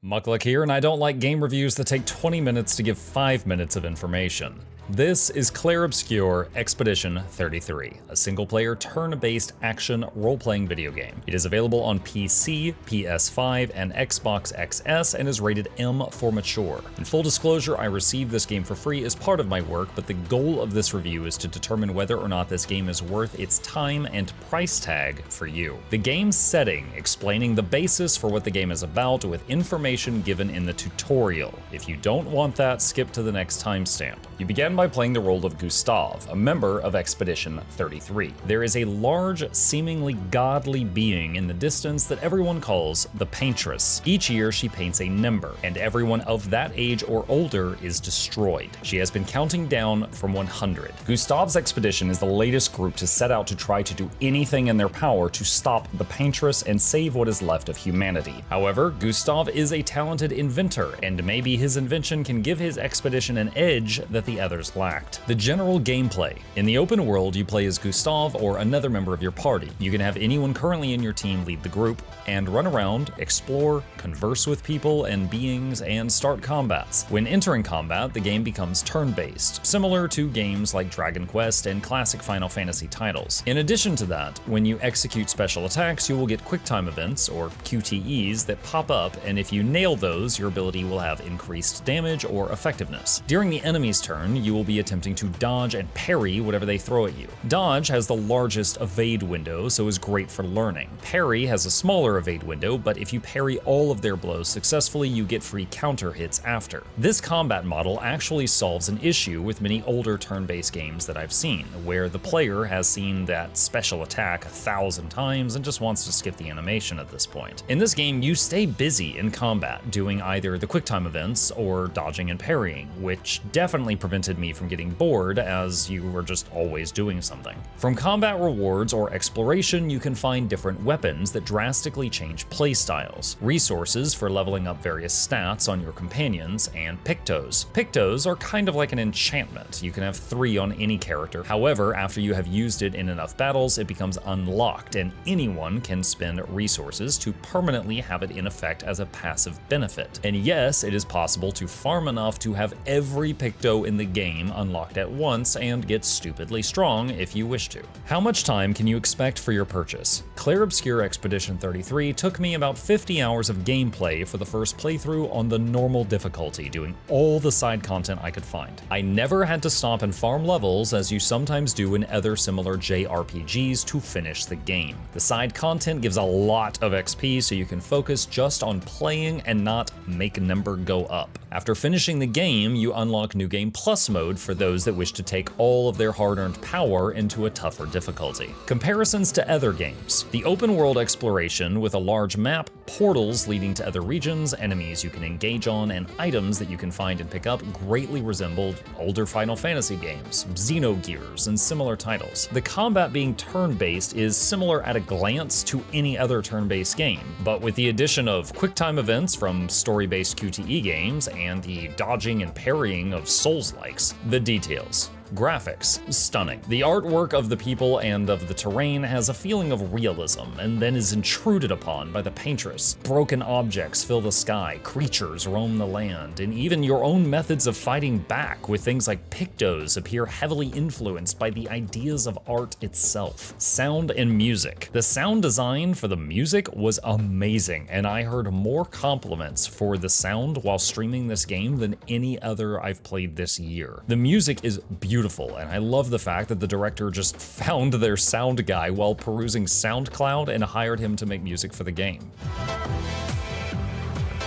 Mukluk here, and I don't like game reviews that take 20 minutes to give 5 minutes of information. This is Clair Obscur Expedition 33, a single-player turn-based action role-playing video game. It is available on PC, PS5, and Xbox XS, and is rated M for mature. In full disclosure, I received this game for free as part of my work, but the goal of this review is to determine whether or not this game is worth its time and price tag for you. The game's setting, explaining the basis for what the game is about with information given in the tutorial. If you don't want that, skip to the next timestamp. You begin by playing the role of Gustav, a member of Expedition 33. There is a large, seemingly godly being in the distance that everyone calls the Paintress. Each year she paints a number, and everyone of that age or older is destroyed. She has been counting down from 100. Gustav's expedition is the latest group to set out to try to do anything in their power to stop the Paintress and save what is left of humanity. However, Gustav is a talented inventor, and maybe his invention can give his expedition an edge that the others lacked. The general gameplay. In the open world, you play as Gustav or another member of your party. You can have anyone currently in your team lead the group, and run around, explore, converse with people and beings, and start combats. When entering combat, the game becomes turn-based, similar to games like Dragon Quest and classic Final Fantasy titles. In addition to that, when you execute special attacks, you will get QuickTime events, or QTEs, that pop up, and if you nail those, your ability will have increased damage or effectiveness. During the enemy's turn, you will be attempting to dodge and parry whatever they throw at you. Dodge has the largest evade window, so is great for learning. Parry has a smaller evade window, but if you parry all of their blows successfully, you get free counter hits after. This combat model actually solves an issue with many older turn-based games that I've seen, where the player has seen that special attack 1,000 times and just wants to skip the animation at this point. In this game, you stay busy in combat, doing either the QuickTime events or dodging and parrying, which definitely prevented me from getting bored, as you were just always doing something. From combat rewards or exploration, you can find different weapons that drastically change playstyles, resources for leveling up various stats on your companions, and pictos. Pictos are kind of like an enchantment. You can have 3 on any character. However, after you have used it in enough battles, it becomes unlocked, and anyone can spend resources to permanently have it in effect as a passive benefit. And yes, it is possible to farm enough to have every picto in the game unlocked at once and get stupidly strong if you wish to. How much time can you expect for your purchase? Clair Obscur Expedition 33 took me about 50 hours of gameplay for the first playthrough on the normal difficulty, doing all the side content I could find. I never had to stop and farm levels as you sometimes do in other similar JRPGs to finish the game. The side content gives a lot of XP, so you can focus just on playing and not make a number go up. After finishing the game, you unlock New Game Plus mode for those that wish to take all of their hard-earned power into a tougher difficulty. Comparisons to other games. The open world exploration with a large map, portals leading to other regions, enemies you can engage on, and items that you can find and pick up greatly resembled older Final Fantasy games, Xenogears, and similar titles. The combat being turn-based is similar at a glance to any other turn-based game, but with the addition of QuickTime events from story-based QTE games and the dodging and parrying of Souls-likes. The details. Graphics, stunning. The artwork of the people and of the terrain has a feeling of realism and then is intruded upon by the Paintress. Broken objects fill the sky, creatures roam the land, and even your own methods of fighting back with things like pictos appear heavily influenced by the ideas of art itself. Sound and music. The sound design for the music was amazing, and I heard more compliments for the sound while streaming this game than any other I've played this year. The music is beautiful, and I love the fact that the director just found their sound guy while perusing SoundCloud and hired him to make music for the game.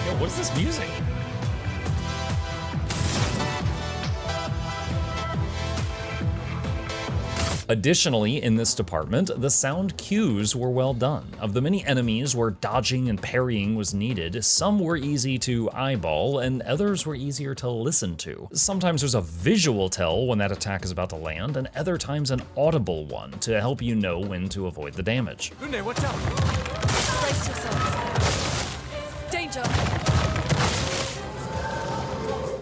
Yo, what is this music? Additionally, in this department, the sound cues were well done. Of the many enemies where dodging and parrying was needed, some were easy to eyeball and others were easier to listen to. Sometimes there's a visual tell when that attack is about to land, and other times an audible one to help you know when to avoid the damage. Gunde, watch out! Brace yourselves. Danger!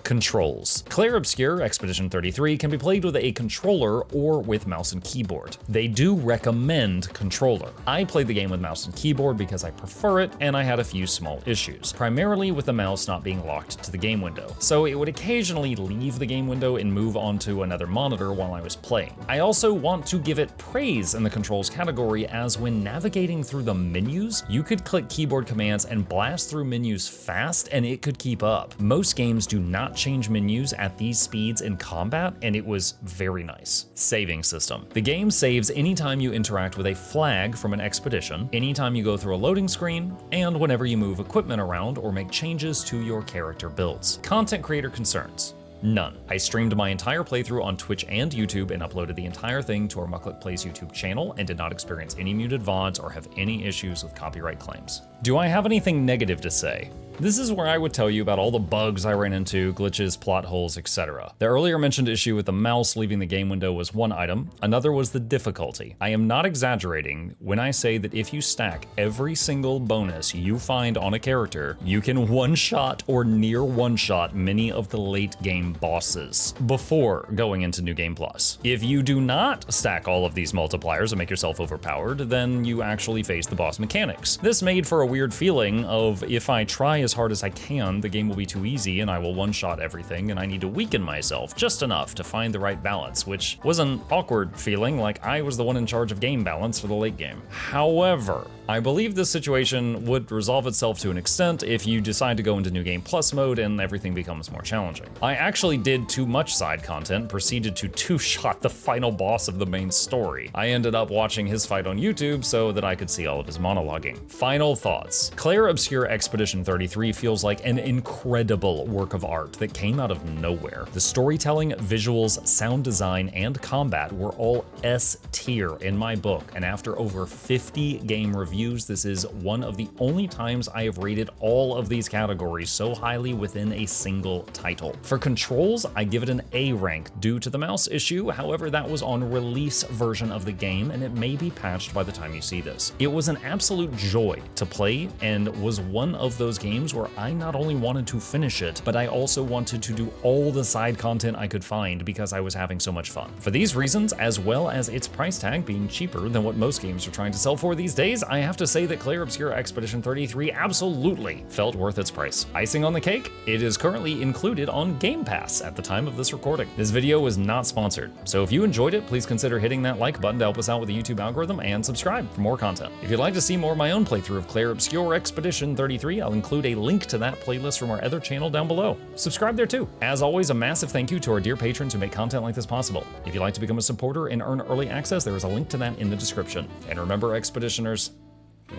Controls. Clair Obscur Expedition 33 can be played with a controller or with mouse and keyboard. They do recommend controller. I played the game with mouse and keyboard because I prefer it, and I had a few small issues, primarily with the mouse not being locked to the game window, so it would occasionally leave the game window and move on to another monitor while I was playing. I also want to give it praise in the controls category, as when navigating through the menus, you could click keyboard commands and blast through menus fast, and it could keep up. Most games do not change menus at these speeds in combat, and it was very nice. Saving system. The game saves anytime you interact with a flag from an expedition, anytime you go through a loading screen, and whenever you move equipment around or make changes to your character builds. Content creator concerns. None. I streamed my entire playthrough on Twitch and YouTube and uploaded the entire thing to our Mucklet Plays YouTube channel and did not experience any muted VODs or have any issues with copyright claims. Do I have anything negative to say? This is where I would tell you about all the bugs I ran into, glitches, plot holes, etc. The earlier mentioned issue with the mouse leaving the game window was one item, another was the difficulty. I am not exaggerating when I say that if you stack every single bonus you find on a character, you can one-shot or near one-shot many of the late game bosses before going into New Game Plus. If you do not stack all of these multipliers and make yourself overpowered, then you actually face the boss mechanics. This made for a weird feeling of, if I try as hard as I can, the game will be too easy and I will one-shot everything, and I need to weaken myself just enough to find the right balance, which was an awkward feeling, like I was the one in charge of game balance for the late game. However, I believe this situation would resolve itself to an extent if you decide to go into New Game Plus mode and everything becomes more challenging. I actually did too much side content, proceeded to two-shot the final boss of the main story. I ended up watching his fight on YouTube so that I could see all of his monologuing. Final thoughts. Clair Obscur Expedition 33 feels like an incredible work of art that came out of nowhere. The storytelling, visuals, sound design, and combat were all S tier in my book, and after over 50 game reviews, this is one of the only times I have rated all of these categories so highly within a single title. For controls, I give it an A rank due to the mouse issue. However, that was on release version of the game, and it may be patched by the time you see this. It was an absolute joy to play, and was one of those games where I not only wanted to finish it, but I also wanted to do all the side content I could find because I was having so much fun. For these reasons, as well as its price tag being cheaper than what most games are trying to sell for these days, I have to say that Clair Obscur Expedition 33 absolutely felt worth its price. Icing on the cake, it is currently included on Game Pass at the time of this recording. This video was not sponsored, so if you enjoyed it, please consider hitting that like button to help us out with the YouTube algorithm, and subscribe for more content. If you'd like to see more of my own playthrough of Clair Obscur Expedition 33, I'll include a link to that playlist from our other channel down below. Subscribe there too. As always, a massive thank you to our dear patrons who make content like this possible. If you'd like to become a supporter and earn early access, there is a link to that in the description. And remember, Expeditioners,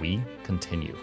we continue.